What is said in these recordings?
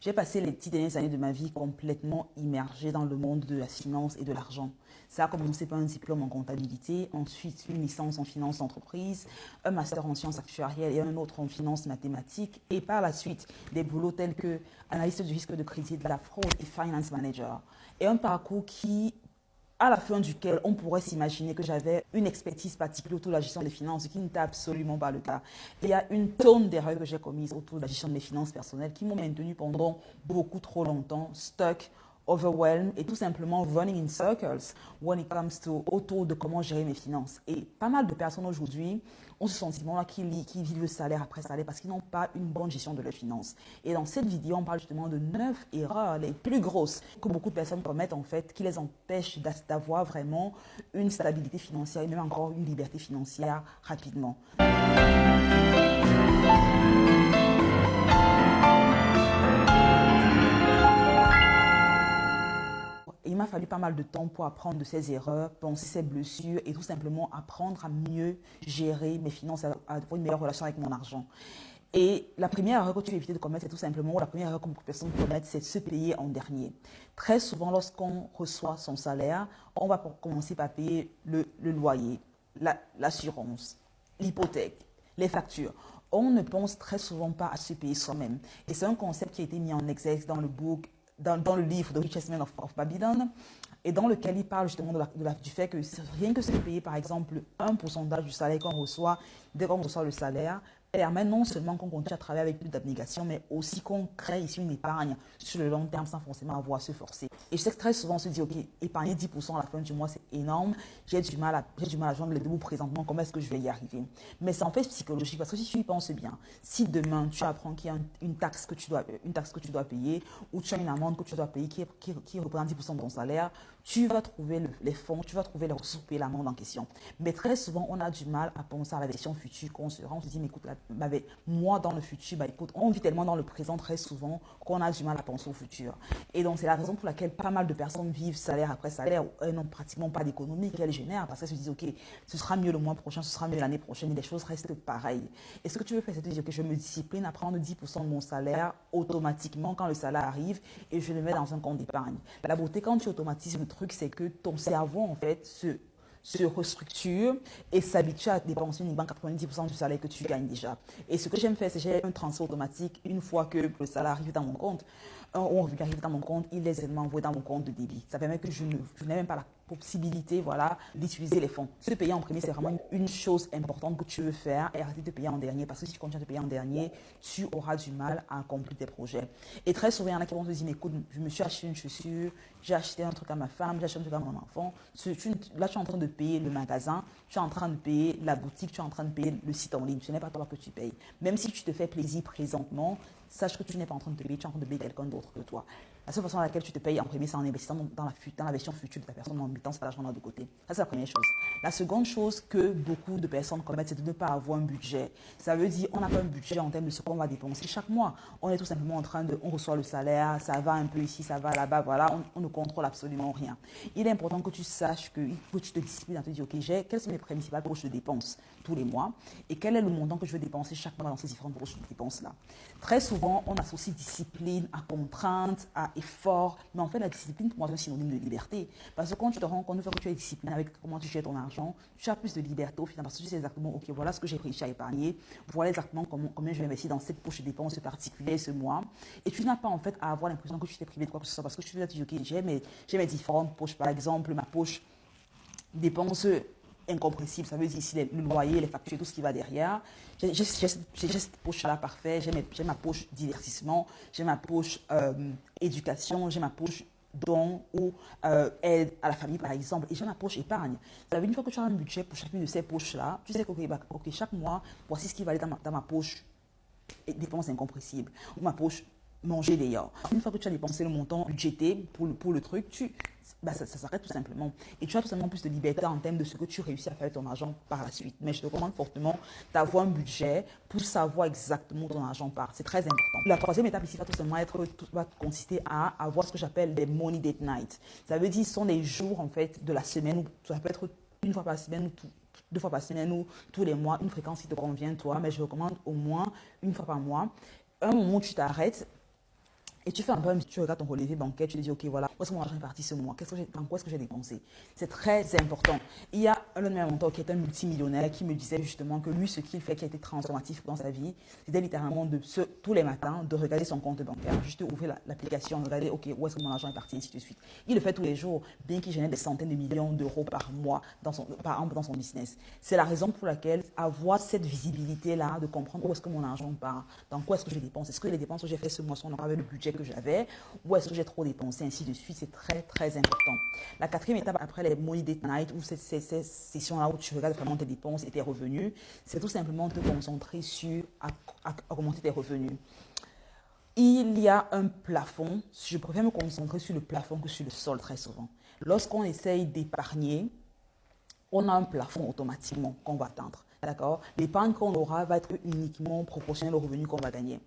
J'ai passé les 10 dernières années de ma vie complètement immergée dans le monde de la finance et de l'argent. Ça a commencé par un diplôme en comptabilité, ensuite une licence en finance d'entreprise, un master en sciences actuarielles et un autre en finance mathématiques, et par la suite des boulots tels que analyste du risque de crédit et de la fraude et finance manager. Et un parcours à la fin duquel on pourrait s'imaginer que j'avais une expertise particulière autour de la gestion des finances, ce qui n'était absolument pas le cas. Il y a une tonne d'erreurs que j'ai commises autour de la gestion des finances personnelles qui m'ont maintenu pendant beaucoup trop longtemps, stuck, overwhelmed et tout simplement running in circles when it comes to autour de comment gérer mes finances. Et pas mal de personnes aujourd'hui ont ce sentiment-là qui vivent le salaire après salaire parce qu'ils n'ont pas une bonne gestion de leurs finances. Et dans cette vidéo, on parle justement de 9 erreurs les plus grosses que beaucoup de personnes commettent en fait, qui les empêchent d'avoir vraiment une stabilité financière et même encore une liberté financière rapidement. Il m'a fallu pas mal de temps pour apprendre de ces erreurs, penser ces blessures et tout simplement apprendre à mieux gérer mes finances, à avoir une meilleure relation avec mon argent. Et la première erreur que tu veux éviter de commettre, c'est tout simplement, ou la première erreur que beaucoup de personnes commettent, c'est de se payer en dernier. Très souvent, lorsqu'on reçoit son salaire, on va commencer par payer le loyer, l'assurance, l'hypothèque, les factures. On ne pense très souvent pas à se payer soi-même. Et c'est un concept qui a été mis en exergue dans le livre The Richest Man of Babylon, et dans lequel il parle justement du fait que rien que se payer par exemple un pourcentage du salaire qu'on reçoit dès qu'on reçoit le salaire permet non seulement qu'on continue à travailler avec plus d'abnégation, mais aussi qu'on crée ici une épargne sur le long terme sans forcément avoir à se forcer. Et je sais que très souvent on se dit, ok, épargner 10% à la fin du mois, c'est énorme, j'ai du mal à joindre les deux bouts présentement, comment est-ce que je vais y arriver? Mais c'est en fait psychologique, parce que si tu y penses bien, si demain tu apprends qu'il y a une taxe que tu dois payer, ou tu as une amende que tu dois payer qui représente 10% de ton salaire, tu vas trouver les fonds, tu vas trouver les ressources pour payer l'amende en question. Mais très souvent, on a du mal à penser à la version future qu'on sera. On se dit, mais écoute, moi dans le futur, écoute, on vit tellement dans le présent très souvent qu'on a du mal à penser au futur. Et donc, c'est la raison pour laquelle pas mal de personnes vivent salaire après salaire, où elles n'ont pratiquement pas d'économie qu'elles génèrent, parce qu'elles se disent, ok, ce sera mieux le mois prochain, ce sera mieux l'année prochaine, et les choses restent pareilles. Et ce que tu veux faire, c'est te dire que je me discipline à prendre 10% de mon salaire automatiquement quand le salaire arrive et je le mets dans un compte d'épargne. La beauté, quand tu automatises le truc, c'est que ton cerveau, en fait, se restructure et s'habitue à dépenser uniquement 90% du salaire que tu gagnes déjà. Et ce que j'aime faire, c'est j'ai un transfert automatique une fois que le salaire arrive dans mon compte. Un revenu arrive dans mon compte, il est aisément envoyé dans mon compte de débit. Ça permet que je n'ai même pas la possibilité d'utiliser les fonds. Se payer en premier, c'est vraiment une chose importante que tu veux faire et arrêter de te payer en dernier. Parce que si tu continues à te payer en dernier, tu auras du mal à accomplir tes projets. Et très souvent, il y en a qui vont se dire, mais écoute, je me suis acheté une chaussure, j'ai acheté un truc à ma femme, j'ai acheté un truc à mon enfant. Là, tu es en train de payer le magasin, tu es en train de payer la boutique, tu es en train de payer le site en ligne. Ce n'est pas toi que tu payes. Même si tu te fais plaisir présentement, sache que tu n'es pas en train de te payer, tu es en train de payer quelqu'un d'autre que toi. La seule façon à laquelle tu te payes en premier, c'est en investissant dans la version future de ta personne, en mettant cet argent de côté. Ça, c'est la première chose. La seconde chose que beaucoup de personnes commettent, c'est de ne pas avoir un budget. Ça veut dire, on n'a pas un budget en termes de ce qu'on va dépenser chaque mois. On est tout simplement en train on reçoit le salaire, ça va un peu ici, ça va là-bas, voilà, on ne contrôle absolument rien. Il est important que tu saches que tu te disciplines à te dire, ok, quelles sont mes principales poches de dépenses tous les mois et quel est le montant que je veux dépenser chaque mois dans ces différentes poches de dépenses-là. Très souvent, on associe discipline à contrainte, à effort, mais en fait, la discipline, pour moi, c'est un synonyme de liberté. Parce que quand tu te rends compte, une fois que tu es discipliné avec comment tu gères ton argent, tu as plus de liberté au final, parce que tu sais exactement, ok, voilà ce que j'ai réussi à épargner, voilà exactement combien je vais investir dans cette poche de dépenses particulière ce mois. Et tu n'as pas en fait à avoir l'impression que tu t'es privé de quoi que ce soit, parce que tu te dis, ok, j'ai mes différentes poches, par exemple, ma poche dépenses incompressible, ça veut dire ici le loyer, les factures, tout ce qui va derrière. J'ai cette poche-là parfait, j'ai ma poche divertissement, j'ai ma poche éducation, j'ai ma poche don ou aide à la famille par exemple, et j'ai ma poche épargne. Ça veut dire une fois que tu as un budget pour chacune de ces poches-là, tu sais que chaque mois, voici ce qui va aller dans ma poche dépenses incompressibles, ou ma poche manger d'ailleurs. Une fois que tu as dépensé le montant budgété pour le truc, ça s'arrête tout simplement. Et tu as tout simplement plus de liberté en termes de ce que tu réussis à faire avec ton argent par la suite. Mais je te recommande fortement d'avoir un budget pour savoir exactement où ton argent part. C'est très important. La troisième étape ici va tout simplement consister à avoir ce que j'appelle des money date night. Ça veut dire ce sont des jours en fait de la semaine où ça peut être une fois par semaine ou 2 fois par semaine ou tous les mois, une fréquence qui te convient toi, mais je recommande au moins une fois par mois. Un moment où tu t'arrêtes Et tu fais un peu, tu regardes ton relevé bancaire, tu te dis, ok, voilà, où est-ce que mon argent est parti ce mois? Dans quoi est-ce que j'ai dépensé? C'est très important. Il y a un de mes mentors qui est un multimillionnaire qui me disait justement que lui, ce qu'il fait qui a été transformatif dans sa vie, c'était littéralement tous les matins, de regarder son compte bancaire, juste ouvrir l'application, regarder, ok, où est-ce que mon argent est parti, ainsi de suite. Il le fait tous les jours, bien qu'il génère des centaines de millions d'euros par mois, par an dans son business. C'est la raison pour laquelle avoir cette visibilité-là, de comprendre où est-ce que mon argent part, dans quoi est-ce que je dépense, est-ce que les dépenses que j'ai fait ce mois sont avec le budget que j'avais, ou est-ce que j'ai trop dépensé, ainsi de suite, c'est très, très important. La quatrième étape après les Money Date Night, ou ces sessions-là où tu regardes vraiment tes dépenses et tes revenus, c'est tout simplement te concentrer sur augmenter tes revenus. Il y a un plafond, je préfère me concentrer sur le plafond que sur le sol très souvent. Lorsqu'on essaye d'épargner, on a un plafond automatiquement qu'on va atteindre. D'accord? L'épargne qu'on aura va être uniquement proportionnelle au revenu qu'on va gagner.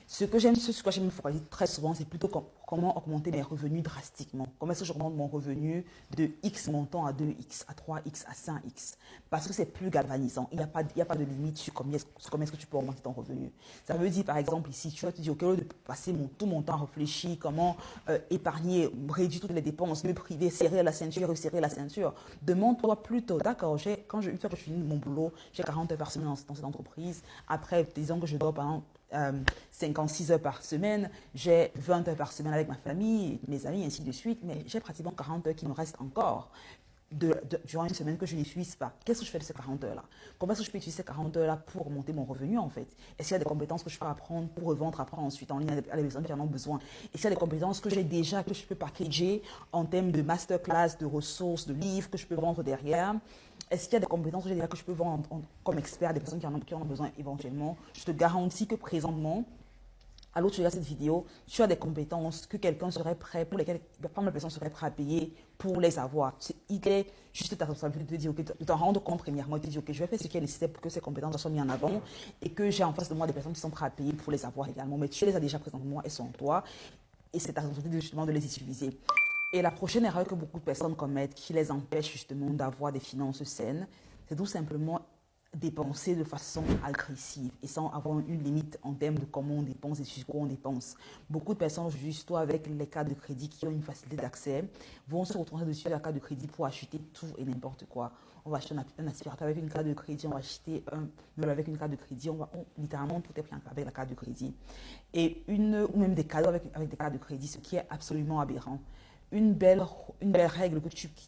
Ce que j'aime, ce que j'aime me focaliser très souvent, c'est plutôt comment augmenter mes revenus drastiquement. Comment est-ce que j'augmente mon revenu de X montant à 2X, à 3X, à 5X? Parce que c'est plus galvanisant. Il n'y a pas de limite sur combien est-ce que tu peux augmenter ton revenu. Ça veut dire, par exemple, ici, tu vas te dire, ok, au lieu de passer tout mon temps à réfléchir comment épargner, réduire toutes les dépenses, me priver, serrer la ceinture, resserrer la ceinture, demande-toi plutôt, d'accord, une fois que je finis mon boulot, j'ai 40 heures par semaine dans cette entreprise. Après, disons que je dors pendant 56 heures par semaine, j'ai 20 heures par semaine avec ma famille, mes amis, ainsi de suite, mais j'ai pratiquement 40 heures qui me restent encore durant une semaine que je n'utilise pas. Qu'est-ce que je fais de ces 40 heures-là? Comment est-ce que je peux utiliser ces 40 heures-là pour monter mon revenu en fait? Est-ce qu'il y a des compétences que je peux apprendre pour revendre après ensuite en ligne à des personnes qui en ont besoin? Est-ce qu'il y a des compétences que j'ai déjà, que je peux packager en termes de masterclass, de ressources, de livres que je peux vendre derrière? Est-ce qu'il y a des compétences que j'ai déjà que je peux vendre comme expert à des personnes qui en ont besoin éventuellement? Je te garantis que présentement, alors tu regardes cette vidéo, tu as des compétences que quelqu'un serait prêt, pour lesquelles pas mal de personnes seraient prêtes à payer pour les avoir. Il est juste ta responsabilité de te dire, ok, de t'en rendre compte premièrement, et de te dire, ok, je vais faire ce qui est nécessaire pour que ces compétences soient mises en avant et que j'ai en face de moi des personnes qui sont prêtes à payer pour les avoir également. Mais tu les as déjà présentement, elles sont en toi et c'est ta responsabilité justement de les utiliser. Et la prochaine erreur que beaucoup de personnes commettent qui les empêche justement d'avoir des finances saines, c'est tout simplement dépenser de façon agressive et sans avoir une limite en termes de comment on dépense et sur quoi on dépense. Beaucoup de personnes aujourd'hui, surtout avec les cartes de crédit qui ont une facilité d'accès, vont se retrouver dessus la carte de crédit pour acheter tout et n'importe quoi. On va acheter un aspirateur avec une carte de crédit, on va acheter un meuble avec une carte de crédit, littéralement tout est pris avec la carte de crédit. Ou même des cadeaux avec des cartes de crédit, ce qui est absolument aberrant. Une belle règle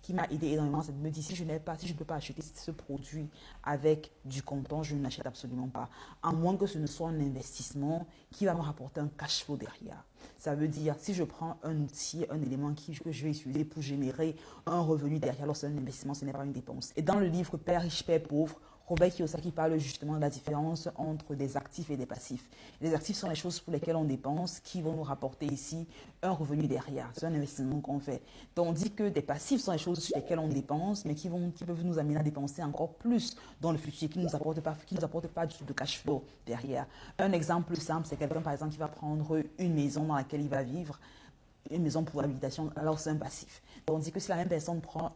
qui m'a aidé énormément, c'est de me dire si je ne peux pas acheter ce produit avec du comptant, je ne l'achète absolument pas. À moins que ce ne soit un investissement qui va me rapporter un cash flow derrière. Ça veut dire, si je prends un outil, un élément que je vais utiliser pour générer un revenu derrière, alors c'est un investissement, ce n'est pas une dépense. Et dans le livre Père riche, Père pauvre, Robert Kiyosaki parle justement de la différence entre des actifs et des passifs. Les actifs sont les choses pour lesquelles on dépense, qui vont nous rapporter ici un revenu derrière. C'est un investissement qu'on fait. Tandis que des passifs sont les choses sur lesquelles on dépense, mais qui peuvent nous amener à dépenser encore plus dans le futur, qui ne nous apportent pas du tout de cash flow derrière. Un exemple simple, c'est quelqu'un par exemple qui va prendre une maison dans laquelle il va vivre, une maison pour l'habitation, alors c'est un passif. Tandis que si la même personne prend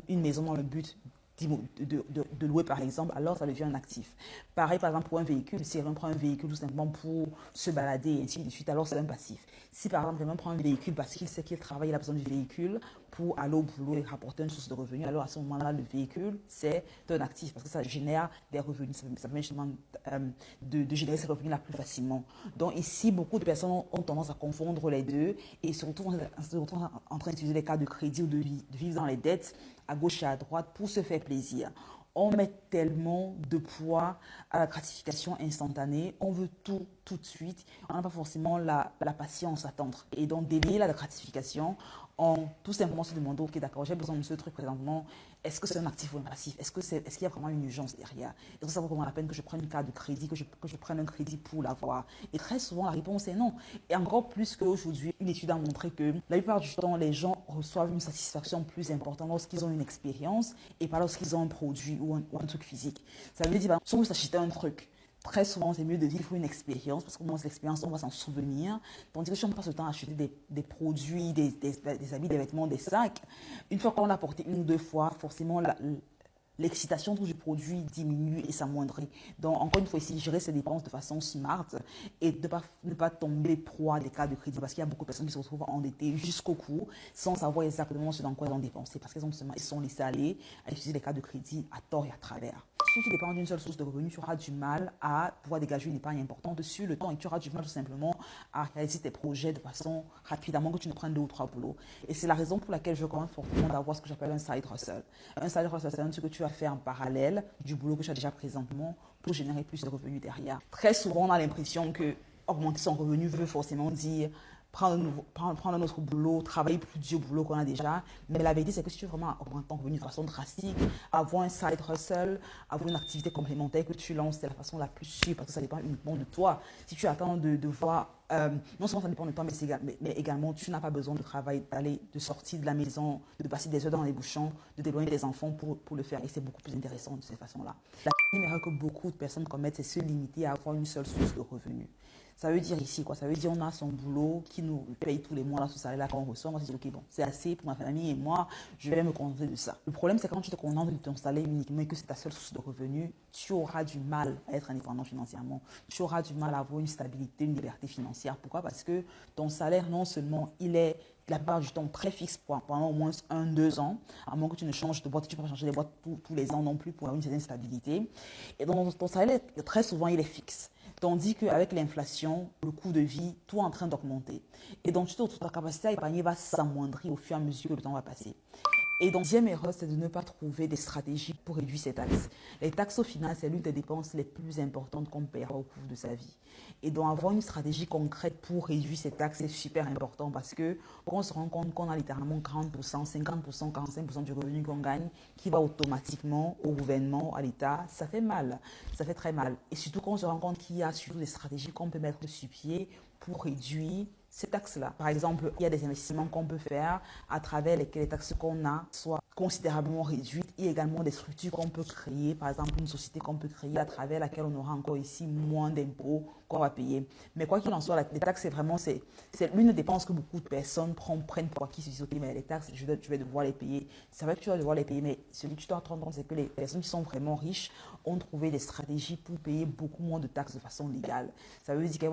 une maison dans le but de louer par exemple, alors ça devient un actif. Pareil par exemple pour un véhicule, si quelqu'un prend un véhicule tout simplement pour se balader et ainsi de suite, alors c'est un passif. Si par exemple quelqu'un prend un véhicule parce qu'il sait qu'il travaille, il a besoin du véhicule pour aller au boulot et rapporter une source de revenus, alors à ce moment-là le véhicule c'est un actif parce que ça génère des revenus, ça permet justement de générer ces revenus là plus facilement. Donc ici beaucoup de personnes ont tendance à confondre les deux et surtout en train d'utiliser les cartes de crédit ou de vivre dans les dettes à gauche et à droite pour se faire plaisir. On met tellement de poids à la gratification instantanée, on veut tout de suite, on n'a pas forcément la patience à attendre. Et donc délayer la gratification en tout simplement se demandant, ok d'accord, j'ai besoin de ce truc présentement, est-ce que c'est un actif ou un passif? Est-ce qu'il y a vraiment une urgence derrière? Est-ce que ça vaut vraiment la peine que je prenne une carte de crédit, que je prenne un crédit pour l'avoir? Et très souvent la réponse est non. Et encore plus qu'aujourd'hui, une étude a montré que la plupart du temps, les gens reçoivent une satisfaction plus importante lorsqu'ils ont une expérience et pas lorsqu'ils ont un produit ou un truc physique. Ça veut dire, si vous achetez un truc, très souvent, c'est mieux de dire qu'il faut une expérience, parce qu'au moins, l'expérience, on va s'en souvenir. Tandis que si on passe le temps à acheter des produits, des habits, des vêtements, des sacs, une fois qu'on l'a porté une ou deux fois, forcément, l'excitation autour du produit diminue et s'amoindrit. Donc, encore une fois ici, gérer ses dépenses de façon smart et de ne pas tomber proie des cartes de crédit parce qu'il y a beaucoup de personnes qui se retrouvent endettées jusqu'au cou sans savoir exactement ce dans quoi elles ont dépensé parce qu'elles se sont laissées aller à utiliser les cartes de crédit à tort et à travers. Si tu dépends d'une seule source de revenus, tu auras du mal à pouvoir dégager une épargne importante sur le temps et tu auras du mal tout simplement à réaliser tes projets de façon rapide, à moins que tu ne prennes 2 ou 3 boulots. Et c'est la raison pour laquelle je recommande fortement d'avoir ce que j'appelle un side hustle. Un side hustle, c'est ce que tu vas faire en parallèle du boulot que tu as déjà présentement pour générer plus de revenus derrière. Très souvent, on a l'impression que augmenter son revenu veut forcément dire prendre un autre boulot, travailler plus dur boulot qu'on a déjà. Mais la vérité, c'est que si tu veux vraiment augmenter ton revenu de façon drastique, avoir un side hustle, avoir une activité complémentaire que tu lances, c'est la façon la plus sûre parce que ça dépend uniquement de toi. Si tu attends de voir, non seulement ça dépend de toi, mais également tu n'as pas besoin de travail, de sortir de la maison, de passer des heures dans les bouchons, de t'éloigner des enfants pour le faire. Et c'est beaucoup plus intéressant de cette façon-là. La deuxième erreur que beaucoup de personnes commettent, c'est se limiter à avoir une seule source de revenus. Ça veut dire ici quoi? Ça veut dire on a son boulot qui nous paye tous les mois là, ce salaire-là qu'on reçoit. On va se dire ok bon, c'est assez pour ma famille et moi, je vais me contenter de ça. Le problème c'est quand tu te contentes de ton salaire uniquement et que c'est ta seule source de revenus, tu auras du mal à être indépendant financièrement. Tu auras du mal à avoir une stabilité, une liberté financière. Pourquoi? Parce que ton salaire non seulement il est la plupart du temps très fixe pendant au moins 1-2 ans, à moins que tu ne changes de boîte, tu ne peux pas changer de boîte tous les ans non plus pour avoir une certaine stabilité. Et donc ton salaire, très souvent, il est fixe. Tandis qu'avec l'inflation, le coût de vie, tout est en train d'augmenter. Et donc, ta capacité à épargner va s'amoindrir au fur et à mesure que le temps va passer. Et donc, deuxième erreur, c'est de ne pas trouver des stratégies pour réduire ces taxes. Les taxes au final, c'est l'une des dépenses les plus importantes qu'on paiera au cours de sa vie. Et donc, avoir une stratégie concrète pour réduire ces taxes, c'est super important parce que quand on se rend compte qu'on a littéralement 40%, 50%, 45% du revenu qu'on gagne qui va automatiquement au gouvernement, à l'État, ça fait mal. Ça fait très mal. Et surtout quand on se rend compte qu'il y a surtout des stratégies qu'on peut mettre sur pied pour réduire ces taxes-là. Par exemple, il y a des investissements qu'on peut faire à travers lesquels les taxes qu'on a soient considérablement réduites et également des structures qu'on peut créer, par exemple une société qu'on peut créer à travers laquelle on aura encore ici moins d'impôts qu'on va payer. Mais quoi qu'il en soit, les taxes, c'est l'une des dépenses que beaucoup de personnes prennent pour acquis. Ok, mais les taxes, je vais devoir les payer. C'est vrai que tu vas devoir les payer, mais ce que tu dois te rendre compte, c'est que les personnes qui sont vraiment riches ont trouvé des stratégies pour payer beaucoup moins de taxes de façon légale. Ça veut dire qu'elles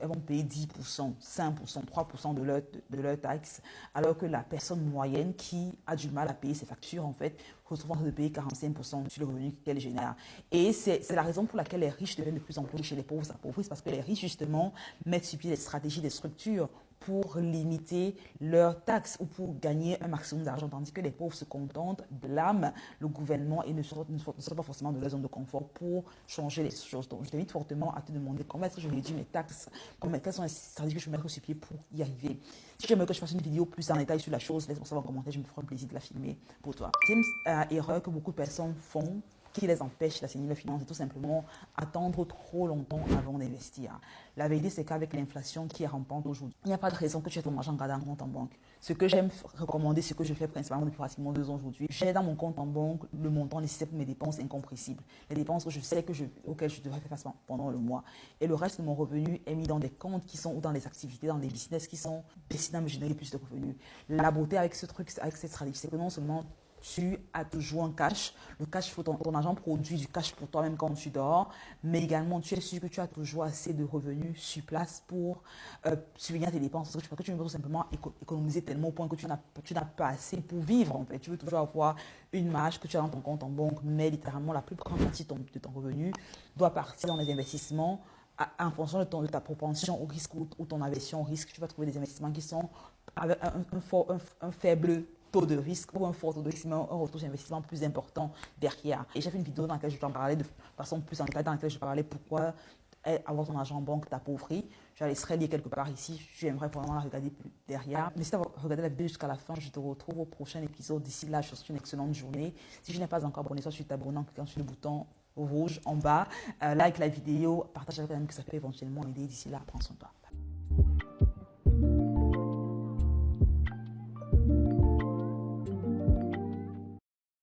vont payer 10%, 5%, 3% de leur taxes, alors que la personne moyenne qui a du mal à payer ses factures, en fait, retrouve en train de payer 45% sur le revenu qu'elle génère. Et c'est la raison pour laquelle les riches deviennent de plus en plus riches et les pauvres s'appauvrissent, parce que les riches, justement, mettent sur pied des stratégies, des structures pour limiter leurs taxes ou pour gagner un maximum d'argent, tandis que les pauvres se contentent, blâment le gouvernement et ne sortent pas forcément de leur zone de confort pour changer les choses. Donc, je t'invite fortement à te demander comment est-ce que je réduis mes taxes, quelles sont les stratégies que je peux mettre sur pied pour y arriver. Si tu aimerais que je fasse une vidéo plus en détail sur la chose, laisse-moi savoir en commentaire, je me ferai un plaisir de la filmer pour toi. Deuxième erreur que beaucoup de personnes font, qui les empêche d'assainir leurs finances, c'est tout simplement attendre trop longtemps avant d'investir. La vérité, c'est qu'avec l'inflation qui est rampante aujourd'hui, il n'y a pas de raison que tu aies ton argent gardé en compte en banque. Ce que j'aime recommander, ce que je fais principalement depuis pratiquement 2 ans aujourd'hui, j'ai dans mon compte en banque le montant nécessaire pour mes dépenses incompressibles. Les dépenses que je sais auxquelles je devrais faire face pendant le mois. Et le reste de mon revenu est mis dans des comptes qui sont ou dans des activités, dans des business qui sont destinés à me générer plus de revenus. La beauté avec ce truc, avec cette stratégie, c'est que non seulement tu as toujours un cash. Le cash, ton argent produit du cash pour toi-même quand tu dors, mais également tu es sûr que tu as toujours assez de revenus sur place pour subvenir à tes dépenses. Parce que tu ne veux pas tout simplement économiser tellement au point que tu n'as pas assez pour vivre. En fait. Tu veux toujours avoir une marge que tu as dans ton compte en banque, mais littéralement la plus grande partie de ton revenu doit partir dans les investissements. En fonction de ta propension au risque ou ton aversion au risque, tu vas trouver des investissements qui sont avec un faible taux de risque ou un fort taux de risque, mais un retour d'investissement plus important derrière. Et j'ai fait une vidéo dans laquelle je t'en parlais de façon plus en détail, dans laquelle je parlais pourquoi avoir ton argent en banque t'appauvrit. Je la laisserai lire quelque part ici. J'aimerais vraiment la regarder plus derrière. N'hésite pas à regarder la vidéo jusqu'à la fin. Je te retrouve au prochain épisode. D'ici là, je te souhaite une excellente journée. Si je n'ai pas encore abonné, soit tu t'abonnes en cliquant sur le bouton rouge en bas. Like la vidéo, partage avec un ami que ça peut éventuellement aider. D'ici là, prends soin de toi.